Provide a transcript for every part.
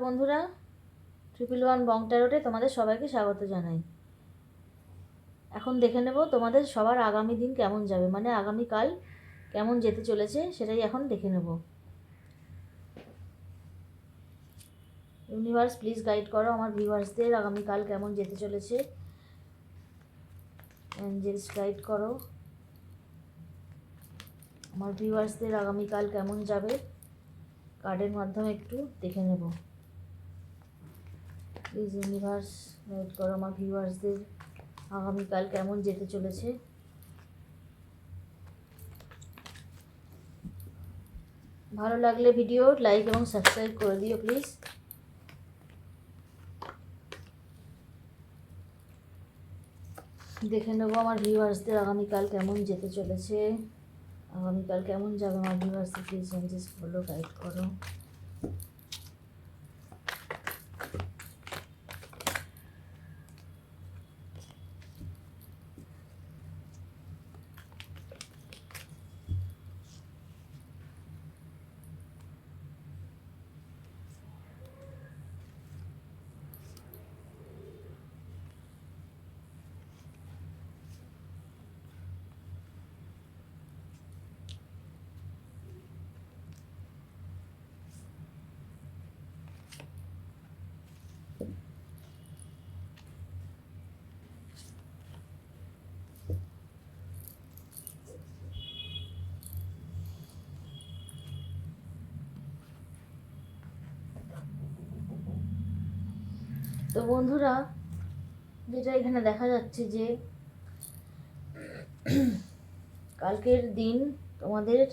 বন্ধুরা, 111 বং ট্যারোটে তোমাদের সবাইকে স্বাগত জানাই। এখন দেখে নেব তোমাদের সবার আগামী দিন কেমন যাবে, মানে আগামীকাল কেমন যেতে চলেছে সেটাই এখন দেখে নেব। ইউনিভার্স প্লিজ গাইড করো আমার ভিউয়ার্সদের আগামীকাল কেমন যেতে চলেছে। অ্যাঞ্জেলস গাইড করো আমার ভিউয়ার্সদের আগামীকাল কেমন যাবে, কার্ডের মাধ্যমে একটু দেখে নেব। প্লিজ ইউনিভার্স গাইড করো আমার ভিউয়ার্সদের আগামীকাল কেমন যেতে চলেছে। ভালো লাগলে ভিডিও লাইক এবং সাবস্ক্রাইব করে দিও প্লিজ। দেখে নেবো আমার ভিউয়ার্সদের আগামীকাল কেমন যেতে চলেছে, আগামীকাল কেমন যাবে আমার ভিউয়ার্সদের, প্লিজ চেঞ্জেস বলো, গাইড করো। তো বন্ধুরা, যেটা এখানে দেখা যাচ্ছে যে কালকের দিন তোমাদের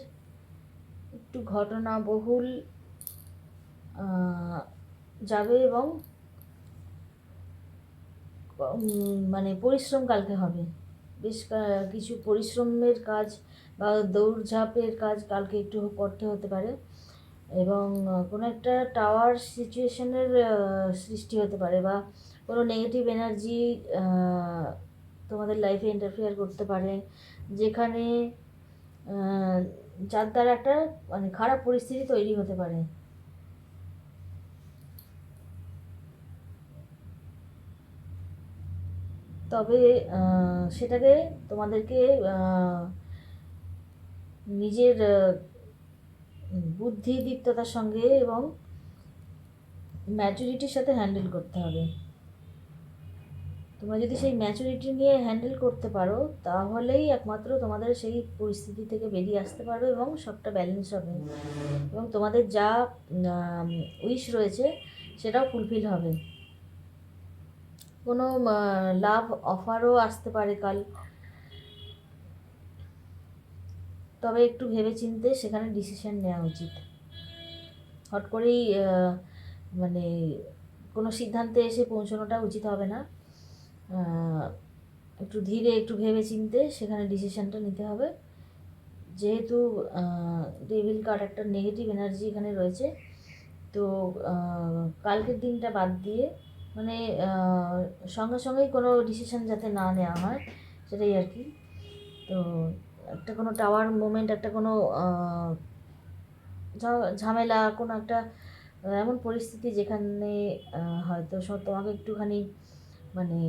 একটু ঘটনাবহুল যাবে এবং মানে পরিশ্রম কালকে হবে। বেশ কিছু পরিশ্রমের কাজ বা দৌড়ঝাঁপের কাজ কালকে একটু করতে হতে পারে, এবং কোনো একটা টাওয়ার সিচুয়েশনের সৃষ্টি হতে পারে, বা কোনো নেগেটিভ এনার্জি তোমাদের লাইফে ইন্টারফেয়ার করতে পারে, যেখানে যার দ্বারা একটা মানে খারাপ পরিস্থিতি তৈরি হতে পারে। তবে সেটাকে তোমাদেরকে নিজের বুদ্ধিদীপ্ততার সঙ্গে এবং ম্যাচুরিটির সাথে হ্যান্ডেল করতে হবে। তোমরা যদি সেই ম্যাচুরিটি নিয়ে হ্যান্ডেল করতে পারো, তাহলেই একমাত্র তোমাদের সেই পরিস্থিতি থেকে বেরিয়ে আসতে পারবে এবং সবটা ব্যালেন্স হবে, এবং তোমাদের যা উইশ রয়েছে সেটাও ফুলফিল হবে। কোনো লাভ অফারও আসতে পারে কাল, তবে একটু ভেবেচিন্তে সেখানে ডিসিশন নেওয়া উচিত। হট করেই মানে কোনো সিদ্ধান্তে এসে পৌঁছানোটা উচিত হবে না। একটু ধীরে একটু ভেবেচিন্তে সেখানে ডিসিশানটা নিতে হবে। যেহেতু ডেভিল কার্ড একটা নেগেটিভ এনার্জি এখানে রয়েছে, তো কালকের দিনটা বাদ দিয়ে মানে সঙ্গে সঙ্গেই কোনো ডিসিশান যাতে না নেওয়া হয় সেটাই আর কি। তো একটা কোনো টাওয়ার মোমেন্ট, একটা কোনো ঝামেলা, কোনো একটা এমন পরিস্থিতি যেখানে হয়তো তোমাকে একটুখানি মানে